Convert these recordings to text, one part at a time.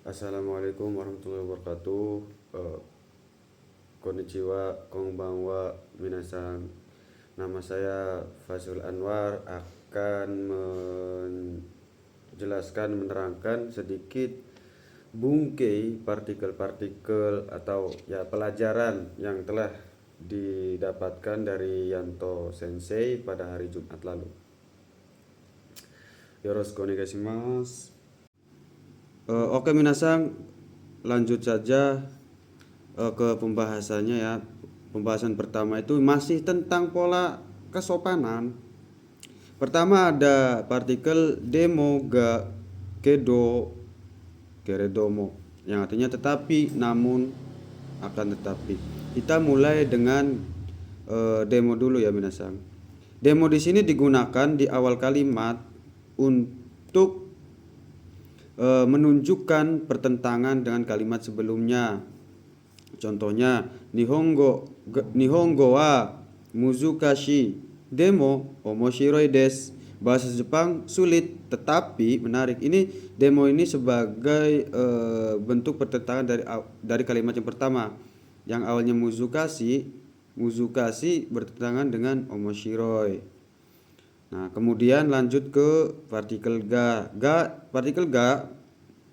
Assalamualaikum warahmatullahi wabarakatuh. Eh, Konnichiwa, konbanwa, minasan. Nama saya Fazul Anwar akan menerangkan sedikit bungkei partikel-partikel atau ya pelajaran yang telah didapatkan dari Yanto Sensei pada hari Jumat lalu. Yoroshiku onegaishimasu. Oke minasan, lanjut saja ke pembahasannya ya. Pembahasan pertama itu masih tentang pola kesopanan. Pertama ada partikel demo, ga, kedo, keredomo, yang artinya tetapi, namun, akan tetapi. Kita mulai dengan demo dulu ya minasan. Demo di sini digunakan di awal kalimat untuk menunjukkan pertentangan dengan kalimat sebelumnya. Contohnya, Nihongo wa muzukashi demo omoshiroi desu. Bahasa Jepang sulit tetapi menarik. Ini demo ini sebagai bentuk pertentangan dari kalimat yang pertama. Yang awalnya muzukashi bertentangan dengan omoshiroi. Nah, kemudian lanjut ke partikel ga. Partikel ga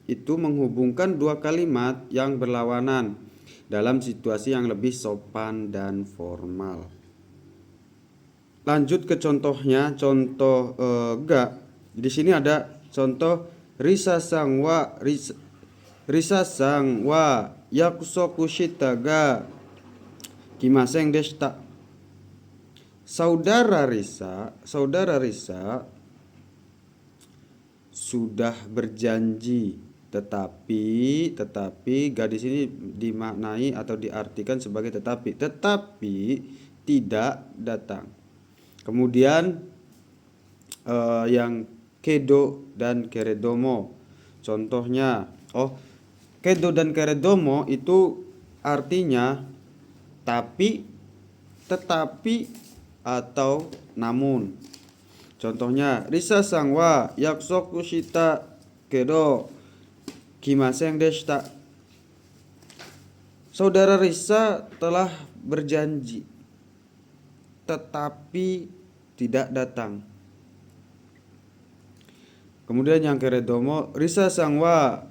itu menghubungkan dua kalimat yang berlawanan dalam situasi yang lebih sopan dan formal. Lanjut ke contohnya, contoh ga. Di sini ada contoh risa-sang wa yakusoku shita ga kimasen deshita. Saudara Risa sudah berjanji, tetapi gadis ini dimaknai atau diartikan sebagai tetapi tidak datang. Kemudian yang kedo dan keredomo, contohnya kedo dan keredomo itu artinya tetapi atau namun. Contohnya, Risa sang wa yakusoku shita kedo kimasen deshita. Saudara Risa telah berjanji tetapi tidak datang. Kemudian yang keredomo, Risa sang wa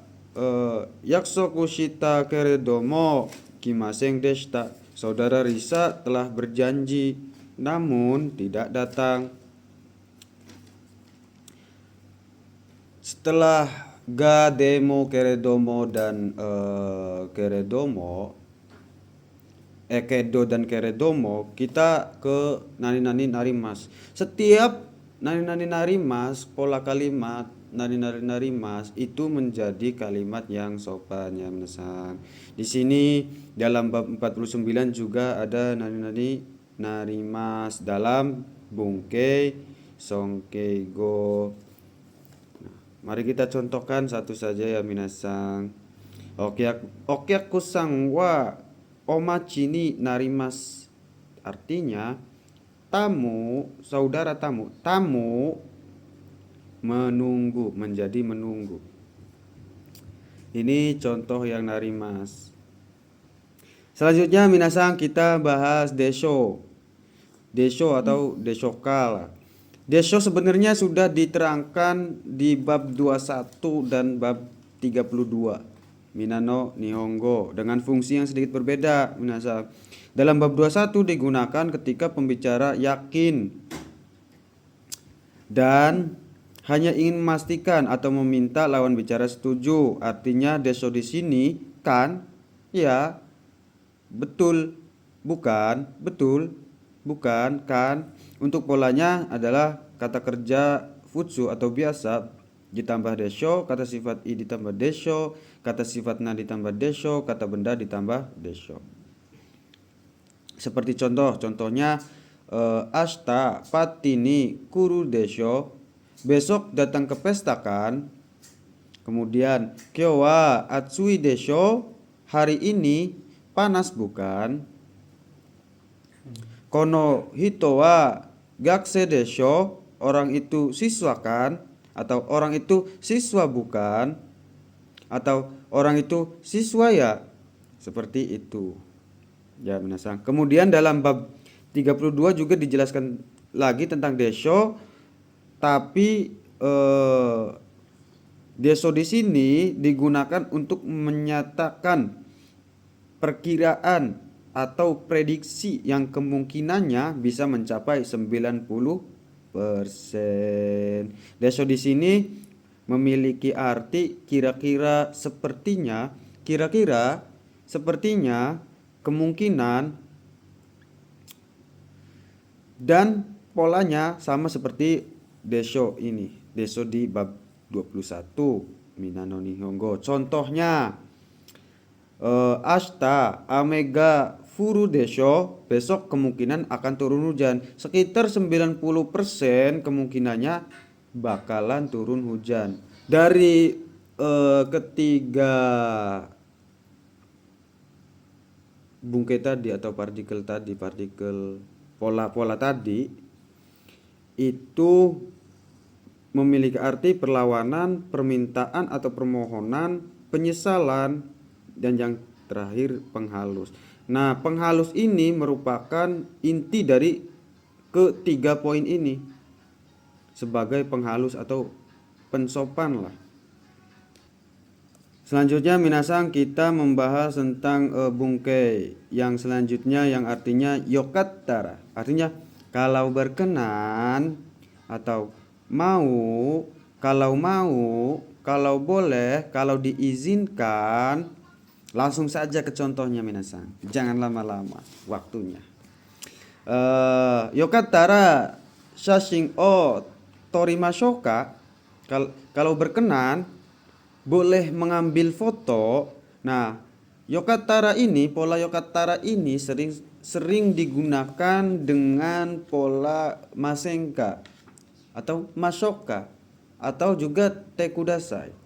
yakusoku shita keredomo kimasen deshita. Saudara Risa telah berjanji namun tidak datang. Setelah ga, demo, keredomo dan kedo dan keredomo, kita ke nani-nani narimas. Setiap nani-nani narimas, pola kalimat nani-nani narimas itu menjadi kalimat yang sopan ya minasan. Di sini dalam bab 49 juga ada nani-nani narimas dalam bungkei songkeigo. Nah, mari kita contohkan satu saja ya minasan. Okiaku sang wa omachi ni narimas. Artinya saudara tamu menunggu, menjadi menunggu. Ini contoh yang narimas. Selanjutnya minasan kita bahas desho atau deshoka. Desho sebenarnya sudah diterangkan di bab 21 dan bab 32 Minano Nihongo dengan fungsi yang sedikit berbeda minasan. Dalam bab 21 digunakan ketika pembicara yakin dan hanya ingin memastikan atau meminta lawan bicara setuju. Artinya desho di sini kan, ya, betul, bukan, betul, bukan, kan. Untuk polanya adalah kata kerja futsu atau biasa ditambah desho, kata sifat i ditambah desho, kata sifat na ditambah desho, kata benda ditambah desho. Seperti contohnya ashita patini kuru desho, besok datang ke pesta kan. Kemudian kyou wa atsui desho, hari ini panas bukan. Kono hito wa gakse desho, orang itu siswa kan, atau orang itu siswa bukan. atau orang itu siswa ya, seperti itu. Ya, minasang. Kemudian dalam bab 32 juga dijelaskan lagi tentang desho, tapi desho di sini digunakan untuk menyatakan perkiraan atau prediksi yang kemungkinannya bisa mencapai 90%. Desho di sini memiliki arti kira-kira, sepertinya, kira-kira, sepertinya, kemungkinan, dan polanya sama seperti desho ini. Desho di bab 21 Minano Nihongo. Contohnya Ashita Amega Furu desho, besok kemungkinan akan turun hujan. Sekitar 90% kemungkinannya bakalan turun hujan. Dari ketiga bungkai tadi atau partikel tadi, partikel pola-pola tadi itu memiliki arti perlawanan, permintaan atau permohonan, penyesalan, dan yang terakhir penghalus. Nah, penghalus ini merupakan inti dari ketiga poin ini sebagai penghalus atau pensopan lah. Selanjutnya minasang kita membahas tentang bungkai yang selanjutnya yang artinya yokattara. Artinya kalau berkenan atau mau, kalau boleh, kalau diizinkan. Langsung saja ke contohnya minasang. Jangan lama-lama waktunya. Yokattara shashin o torimashoka. Kalau berkenan boleh mengambil foto. Nah, yokattara ini, pola yokattara ini sering digunakan dengan pola masenka atau mashoka atau juga tekudasai.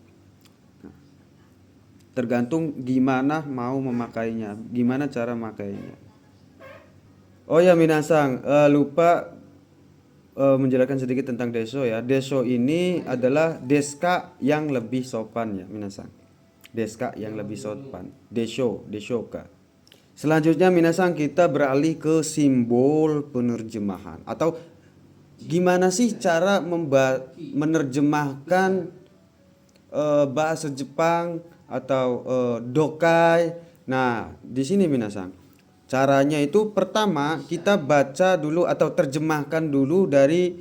Tergantung gimana mau memakainya, gimana cara makainya. Oh ya minasang, lupa menjelaskan sedikit tentang desho ya. Desho ini adalah deska yang lebih sopan ya minasang. Deska yang lebih sopan. Deshoka. Selanjutnya minasang kita beralih ke simbol penerjemahan atau gimana sih cara menerjemahkan bahasa Jepang atau dokai. Nah, di sini minasang. Caranya itu pertama kita baca dulu atau terjemahkan dulu dari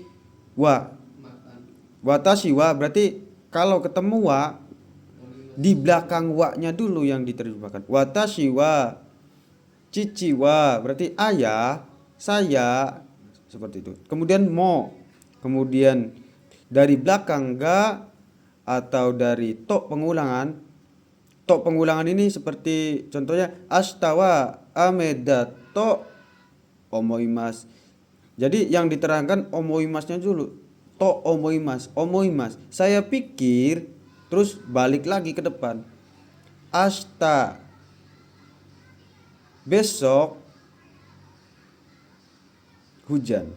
wa. Watashi wa berarti kalau ketemu wa di belakang wa-nya dulu yang diterjemahkan. Watashi wa cici wa berarti ayah, saya, seperti itu. Kemudian mo. Kemudian dari belakang ga atau dari to pengulangan. Tok pengulangan ini seperti contohnya ashita wa ameda to omoimasu. Jadi yang diterangkan omoimasnya dulu. To omoimas. Saya pikir, terus balik lagi ke depan. Ashita besok hujan.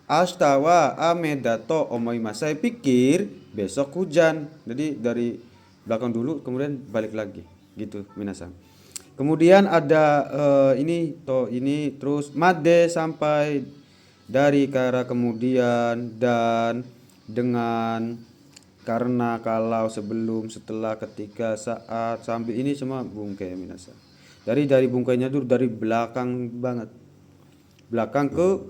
Ashita wa ameda to omoimasu. Saya pikir besok hujan. Jadi dari belakang dulu kemudian balik lagi gitu minasang. Kemudian ada ini terus made sampai, dari, kara, kemudian, dan, dengan, karena, kalau, sebelum, setelah, ketika, saat, sambil, ini semua bungkai minasang. Dari bungkainya dulu dari belakang banget. Belakang ke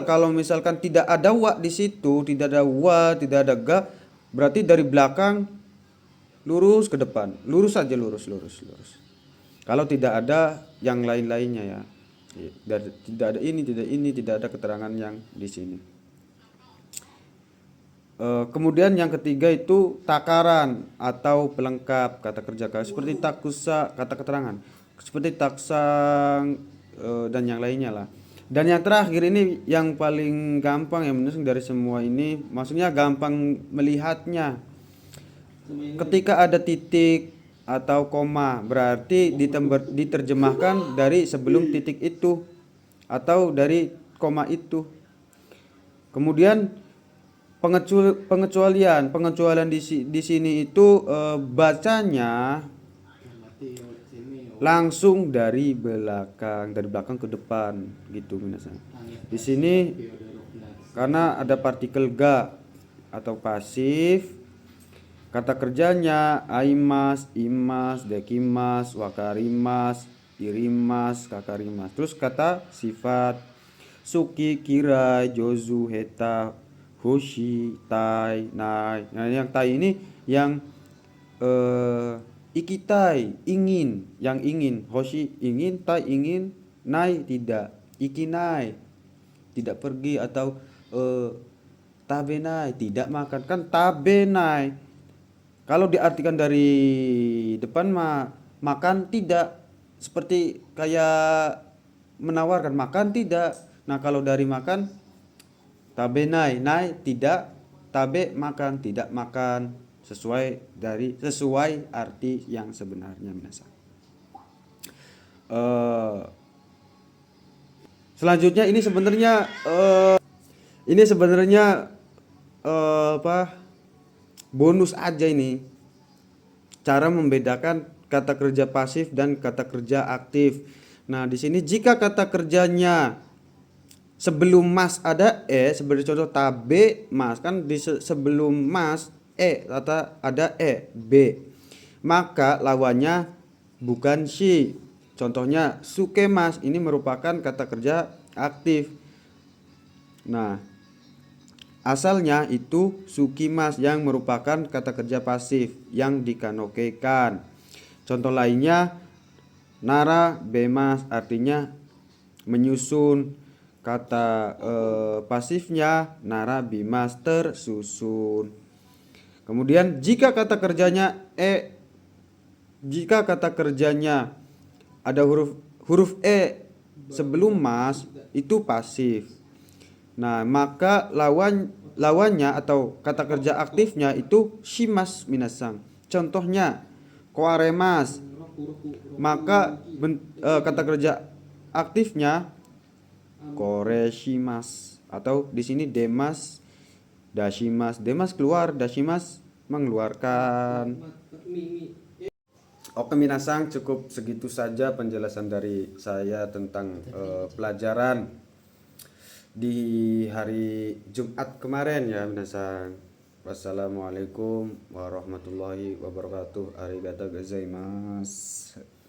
kalau misalkan tidak ada wa di situ, tidak ada wa, tidak ada ga, berarti dari belakang lurus ke depan, lurus saja, lurus. Kalau tidak ada yang lain-lainnya ya, tidak ada ini, tidak ada keterangan yang di sini. Kemudian yang ketiga itu takaran atau pelengkap kata kerja, seperti takusa kata keterangan, seperti taksang dan yang lainnya lah. Dan yang terakhir ini yang paling gampang yang menurut dari semua ini, maksudnya gampang melihatnya. Ketika ada titik atau koma berarti diterjemahkan dari sebelum titik itu atau dari koma itu. Kemudian pengecualian di sini itu bacanya langsung dari belakang ke depan gitu minasan. Di sini karena ada partikel ga atau pasif, kata kerjanya aimas, imas, dekimas, wakarimas, irimas, kakarimas. Terus kata sifat suki, kira, jozu, heta, hoshi, tai, nai. Nah, yang tai ini yang ikitai, ingin, yang ingin. Hoshi ingin, tai ingin, nai tidak. Ikinai tidak pergi, atau tabenai tidak makan. Kan tabenai kalau diartikan dari depan makan tidak, seperti kayak menawarkan makan tidak. Nah, kalau dari makan tabenai, nai tidak, tabe makan, tidak makan, sesuai arti yang sebenarnya minasan. Selanjutnya ini sebenarnya bonus aja ini, cara membedakan kata kerja pasif dan kata kerja aktif. Nah, di sini jika kata kerjanya sebelum mas ada sebagai contoh tabe mas, kan di sebelum mas kata ada b, maka lawannya bukan si. Contohnya suke mas, ini merupakan kata kerja aktif. Nah, asalnya itu sukimas yang merupakan kata kerja pasif yang dikanokekan. Contoh lainnya nara bemas, artinya menyusun. Kata pasifnya nara bimas, tersusun. Kemudian jika kata kerjanya ada huruf sebelum mas, itu pasif. Nah, maka lawannya atau kata kerja aktifnya itu shimas minasang. Contohnya koaremas, maka kata kerja aktifnya koreshimas, atau di sini demas, dashimas. Demas keluar, dashimas mengeluarkan. Oke minasang, cukup segitu saja penjelasan dari saya tentang pelajaran di hari Jumat kemarin ya minasang. Wassalamualaikum warahmatullahi wabarakatuh. Arigatou gozaimasu.